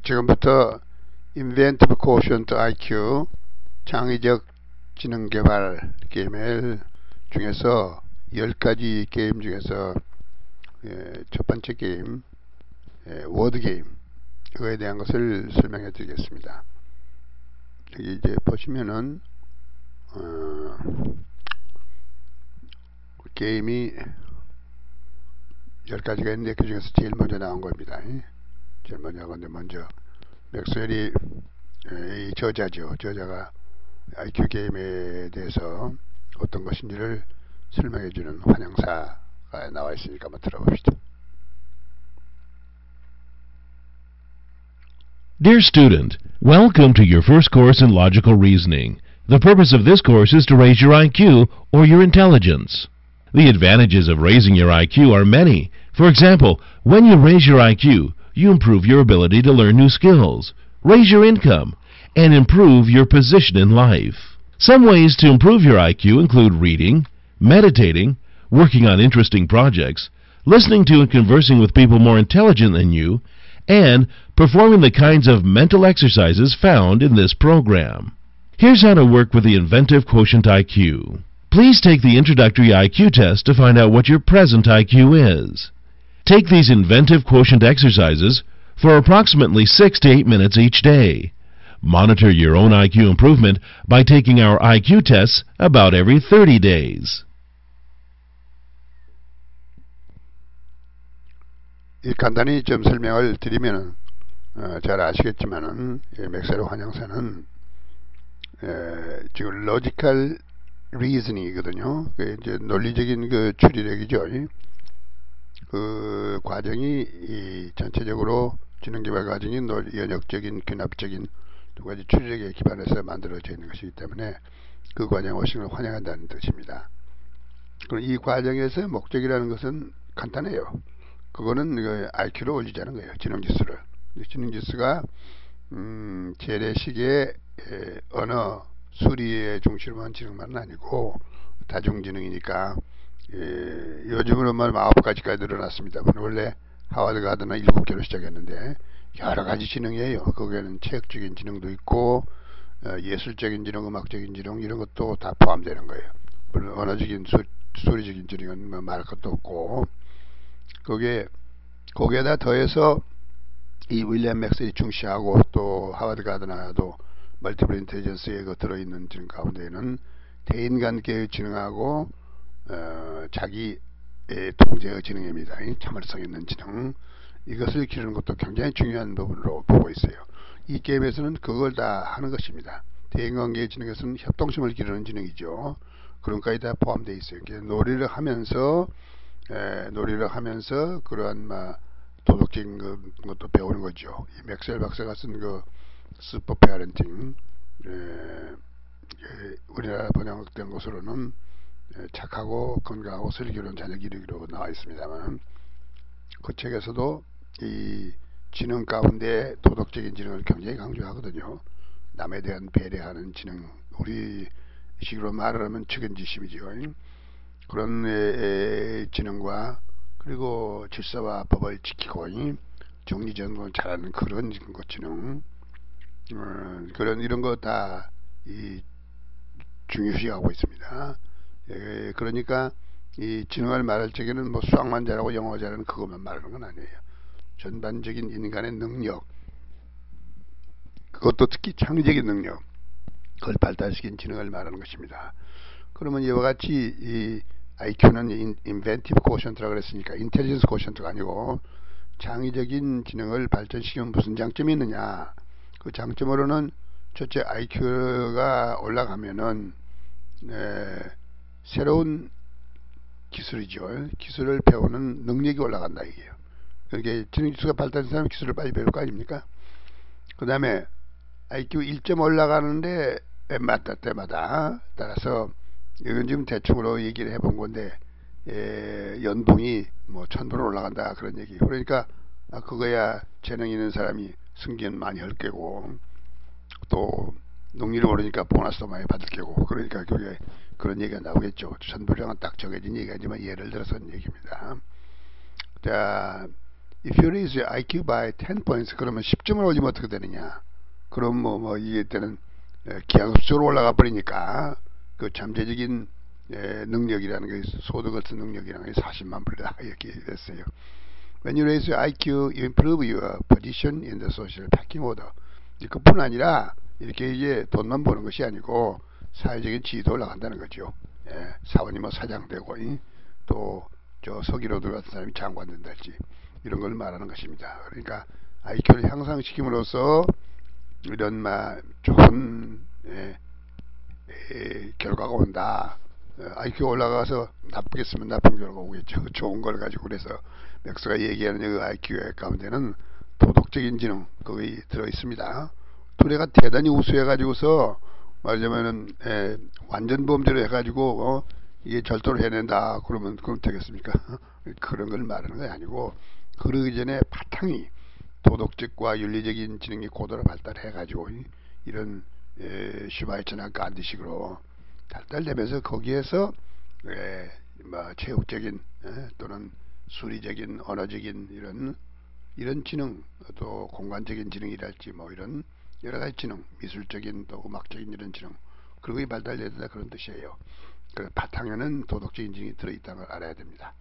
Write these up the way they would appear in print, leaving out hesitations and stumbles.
지금부터 Inventive Quotient IQ 창의적 지능개발 게임 중에서 10가지 게임 중에서 첫 번째 게임 워드 게임 그거에 대한 것을 설명해 드리겠습니다. 여기 이제 보시면은 게임이 10가지가 있는데 그 중에서 제일 먼저 나온 겁니다. 제일 먼저 나온 건데 먼저 맥스웰이 이 저자가 IQ 게임에 대해서 어떤 것인지를 설명해주는 환영사가 나와 있으니까 한번 들어봅시다. Dear student, welcome to your first course in logical reasoning. The purpose of this course is to raise your IQ or your intelligence. The advantages of raising your IQ are many. For example, when you raise your IQ, you improve your ability to learn new skills, raise your income, and improve your position in life. Some ways to improve your IQ include reading, meditating, working on interesting projects, listening to and conversing with people more intelligent than you, and performing the kinds of mental exercises found in this program. Here's how to work with the Inventive Quotient IQ. Please take the introductory IQ test to find out what your present IQ is. Take these Inventive Quotient exercises for approximately 6 to 8 minutes each day. Monitor your own IQ improvement by taking our IQ tests about every 30 days. 간단히 좀 설명을 드리면 잘 아시겠지만은 맥스웰 환영사는 지금 로지컬 리즈닝이거든요. 이제 논리적인 그 추리력이죠. 그 과정이 전체적으로 지능개발 과정이 연역적인 귀납적인 두 가지 추리력에 기반해서 만들어져 있는 것이기 때문에 그 과정에 오신 걸 환영한다는 뜻입니다. 그럼 이 과정에서 목적이라는 것은 간단해요. 그거는 IQ를 올리자는 거예요. 지능지수를. 지능지수가 재래식의 언어 수리의 중심으로 한 지능만은 아니고 다중지능이니까 요즘으로 말하면 9가지까지 늘어났습니다. 원래 하버드 가드나 7개로 시작했는데 여러가지 지능이에요. 거기에는 체육적인 지능도 있고 예술적인 지능, 음악적인 지능 이런 것도 다 포함되는 거예요. 물론 언어적인 수리적인 지능은 말할 것도 없고 거기에다 더해서 이 윌리엄 맥스웰이 중시하고 또 하버드 가드나도 멀티플 인텔리전스에 들어있는 지능 가운데에는 대인관계의 지능하고 자기의 통제의 지능입니다. 참을성 있는 지능 이것을 기르는 것도 굉장히 중요한 부분으로 보고 있어요. 이 게임에서는 그걸 다 하는 것입니다. 대인관계의 지능에서는 협동심을 기르는 지능이죠. 그런 것까지 다 포함되어 있어요. 놀이를 하면서 그러한 도덕적인 것도 배우는 거죠. 이 맥스웰 박사가 쓴 그 슈퍼 페어런팅 우리나라 번역된 것으로는 착하고 건강하고 슬기로운 자녀 기르기로 나와 있습니다만 그 책에서도 이 지능 가운데 도덕적인 지능을 굉장히 강조하거든요. 남에 대한 배려하는 지능, 우리 식으로 말을 하면 측은지심이죠. 그런 지능과 그리고 질서와 법을 지키고 정리정돈을 잘하는 그런 지능 이런 거 다 중요시하고 있습니다. 그러니까 이 지능을 말할 적에는 수학만 잘하고 영어 잘하는 그것만 말하는 건 아니에요. 전반적인 인간의 능력, 그것도 특히 창의적인 능력, 그걸 발달시킨 지능을 말하는 것입니다. 그러면 이와 같이 이 IQ는 인벤티브 코션트라고 그랬으니까 인텔리전스 코션트가 아니고 창의적인 지능을 발전시키면 무슨 장점이 있느냐. 그 장점으로는 첫째 IQ가 올라가면은 새로운 기술이죠. 기술을 배우는 능력이 올라간다 이게요. 그렇게 지능지수가 발달된 사람은 기술을 빨리 배울 거 아닙니까? 그 다음에 IQ 1점 올라가는데 때마다 따라서 이건 지금 대충으로 얘기를 해본 건데 연봉이 1000불 올라간다 그런 얘기. 그러니까 그거야 재능 있는 사람이 승진 많이 할 거고 또 능리를 모르니까 보너스도 많이 받을 거고 그러니까 그게 그런 얘기가 나오겠죠. 1000불이랑은 딱 정해진 얘기가 아니지만 예를 들어서 얘기입니다. 자 if you raise your IQ by 10 points, 그러면 10점을 올리면 어떻게 되느냐? 그럼 이게 때는 기하급수로 올라가 버리니까 그 잠재적인 능력이라는 게 소득을 쓴 능력이라는 게 40만 불이다 이렇게 됐어요. When you raise your IQ, you improve your position in the social pecking order. 그뿐 아니라 이렇게 이제 돈만 버는 것이 아니고 사회적인 지위도 올라간다는 거죠. 사원이 사장 되고 또 저 서기로 들어간 사람이 장관 된달지 이런 걸 말하는 것입니다. 그러니까 IQ를 향상시킴으로써 이런 좋은 결과가 온다. IQ가 올라가서 나쁘게 쓰면 나쁜 결과가 오겠죠. 좋은 걸 가지고. 그래서 맥스가 얘기하는 그 IQ 가운데는 도덕적인 지능 거기 들어있습니다. 두뇌가 대단히 우수해가지고서 말하자면은 완전 범죄를 해가지고 이게 절도를 해낸다 그러면 되겠습니까? 그런 걸 말하는 게 아니고 그러기 전에 바탕이 도덕적과 윤리적인 지능이 고도로 발달해가지고 이런 슈바이처나 간디식으로 발달되면서 거기에서 체육적인 또는 수리적인 언어적인 이런 지능 또 공간적인 지능이랄지 이런 여러가지 지능 미술적인 또 음악적인 이런 지능 그런 게 발달돼야 된다 그런 뜻이에요. 그 바탕에는 도덕적인 지능이 들어있다는 걸 알아야 됩니다.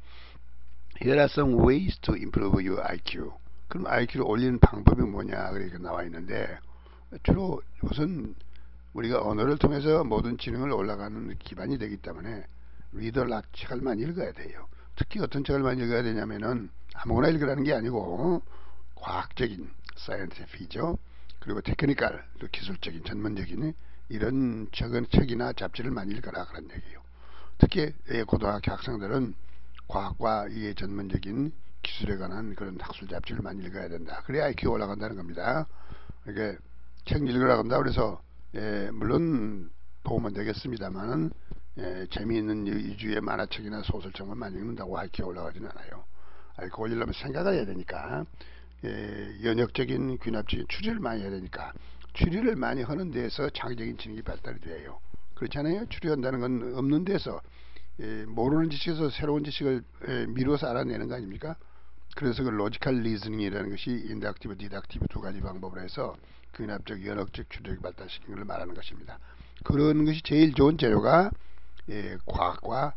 Here are some ways to improve your IQ. 그럼 IQ를 올리는 방법이 뭐냐 그렇게 나와 있는데 주로 우선 우리가 언어를 통해서 모든 지능을 올라가는 기반이 되기 때문에 리더락 책을 많이 읽어야 돼요. 특히 어떤 책을 많이 읽어야 되냐면은 아무거나 읽으라는 게 아니고 과학적인 사이언티픽이죠. 그리고 테크니컬 또 기술적인 전문적인 이런 책이나 잡지를 많이 읽어라 그런 얘기예요. 특히 고등학교 학생들은 과학과 이 전문적인 기술에 관한 그런 학술 잡지를 많이 읽어야 된다. 그래야 IQ가 올라간다는 겁니다. 이게 책 읽으라고 한다 그래서 물론 도움은 되겠습니다만은 재미있는 위주의 만화책이나 소설책만 많이 읽는다고 IQ가 올라가지는 않아요. IQ 올리려면 생각을 해야 되니까 연역적인 귀납적인 추리를 많이 해야 되니까 추리를 많이 하는 데서 창의적인 지능이 발달이 돼요. 그렇잖아요. 추리한다는 건 없는 데서 모르는 지식에서 새로운 지식을 미루어서 알아내는 거 아닙니까? 그래서 그 로지컬 리즈닝이라는 것이 인덕티브, 디덕티브 두 가지 방법으로 해서 귀납적, 연역적 추리를 발달시키는 걸 말하는 것입니다. 그런 것이 제일 좋은 재료가 과학과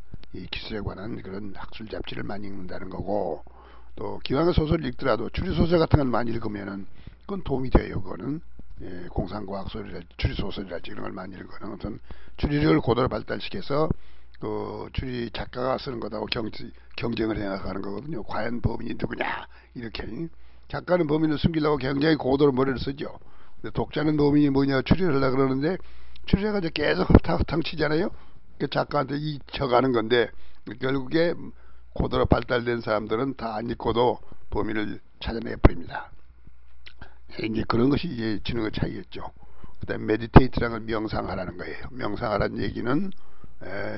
기술에 관한 그런 학술 잡지를 많이 읽는다는 거고 또 기왕의 소설을 읽더라도 추리소설 같은 걸 많이 읽으면은 그건 도움이 돼요. 그거는 공상과학 소설이랄지 추리소설이랄지 이런 걸 많이 읽으면 어떤 추리력을 고도로 발달시켜서 그 추리 작가가 쓰는 것하고 경쟁을 해나가는 거거든요. 과연 범인이 누구냐 이렇게 작가는 범인을 숨기려고 굉장히 고도로 머리를 쓰죠. 근데 독자는 범인이 뭐냐 추리를 하려고 그러는데 추리해가지고 계속 허탕허탕 치잖아요. 그 작가한테 잊혀가는 건데 결국에 고도로 발달된 사람들은 다 안 읽고도 범인을 찾아내 버립니다. 이제 그런 것이 이제 지능의 차이겠죠. 그 다음에 메디테이트라는 건 명상하라는 거예요. 명상하라는 얘기는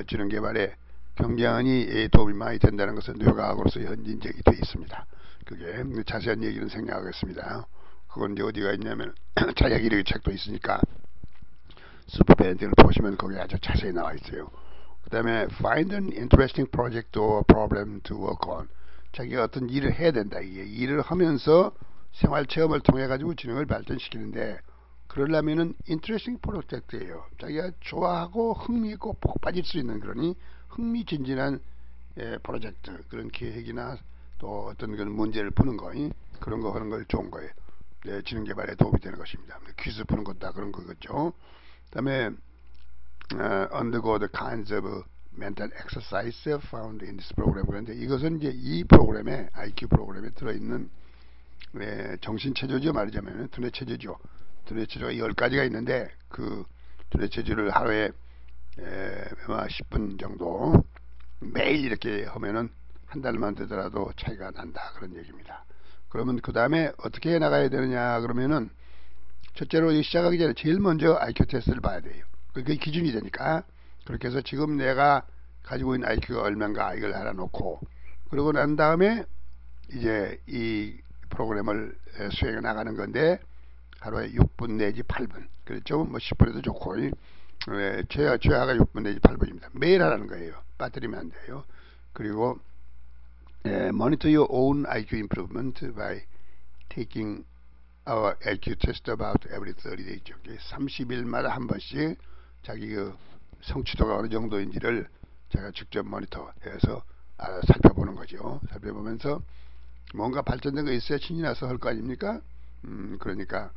지능 개발에 굉장히 도움이 많이 된다는 것은 뇌과학으로서 현진적이 되어 있습니다. 그게 자세한 얘기는 생략하겠습니다. 그건 이제 어디가 있냐면 자약 이력의 책도 있으니까 슈퍼밴드를 보시면 거기 아주 자세히 나와 있어요. 그 다음에 find an interesting project or problem to work on. 자기가 어떤 일을 해야 된다. 이게 일을 하면서 생활 체험을 통해 가지고 지능을 발전시키는데 그러려면은 interesting project예요. 자기가 좋아하고 흥미있고 푹 빠질 수 있는 그러니 흥미진진한 프로젝트 그런 계획이나 또 어떤 그런 문제를 푸는 거 그런 거 하는 걸 좋은 거예요. 지능 개발에 도움이 되는 것입니다. 퀴즈 푸는 것도 다 그런 거겠죠. 그 다음에 undergo the kinds of mental exercise found in this program. 그런데 이것은 이제 이 프로그램에 IQ 프로그램에 들어있는 정신체조죠. 말하자면 두뇌체조죠. 두뇌체조가 10가지가 있는데 그 두뇌체조를 하루에 10분 정도 매일 이렇게 하면은 한 달만 되더라도 차이가 난다 그런 얘기입니다. 그러면 그 다음에 어떻게 해 나가야 되느냐 그러면은 첫째로 시작하기 전에 제일 먼저 IQ 테스트를 봐야 돼요. 그게 기준이 되니까 그렇게 해서 지금 내가 가지고 있는 IQ가 얼마인가 이걸 알아놓고 그러고 난 다음에 이제 이 프로그램을 수행해 나가는 건데 하루에 6분 내지 8분 그렇죠. 뭐 10분에도 좋고 최하가 6분 내지 8분입니다. 매일 하라는 거예요. 빠뜨리면 안 돼요. 그리고 monitor your own IQ improvement by taking our IQ test about every 30 days. 30일마다 한 번씩 자기 그 성취도가 어느 정도인지를 제가 직접 모니터해서 살펴보는 거죠. 살펴보면서 뭔가 발전된 거 있어야 신이 나서 할 거 아닙니까? 그러니까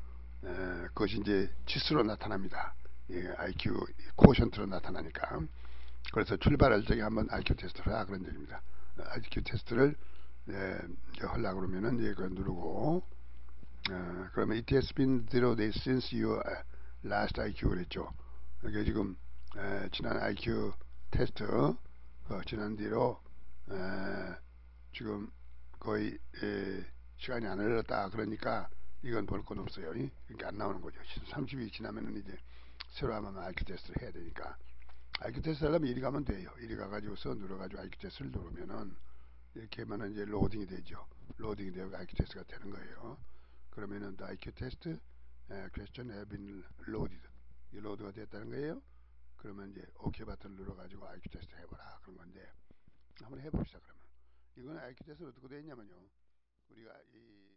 그것이 이제 지수로 나타납니다. IQ 코션트로 나타나니까. 그래서 출발할 적에 한번 IQ 테스트를 하라 그런 얘기입니다. IQ 테스트를 하려고 그러면은 이제 그거 누르고 그러면 it has been 0 days since your last IQ 그랬죠. 이게 지금 지난 IQ 테스트 지난 뒤로 지금 거의 시간이 안 흘렀다. 그러니까 이건 볼 건 없어요. 그러니까 안 나오는 거죠. 30일 지나면은 이제 새로 한번 IQ 테스트를 해야 되니까 IQ 테스트 하려면 이리 가면 돼요. 이리 가가지고서 눌러가지고 IQ 테스트를 누르면은 이렇게 하면은 이제 로딩이 되죠. 로딩이 되고 IQ 테스트가 되는 거예요. 그러면은 the IQ test question have been loaded. 이 로드가 됐다는 거예요. 그러면 이제 OK 버튼을 눌러가지고 IQ 테스트 해보라 그런 건데 한번 해봅시다. 그러면 이거는 IQ 테스트 어떻게 되냐면요. 우리가 이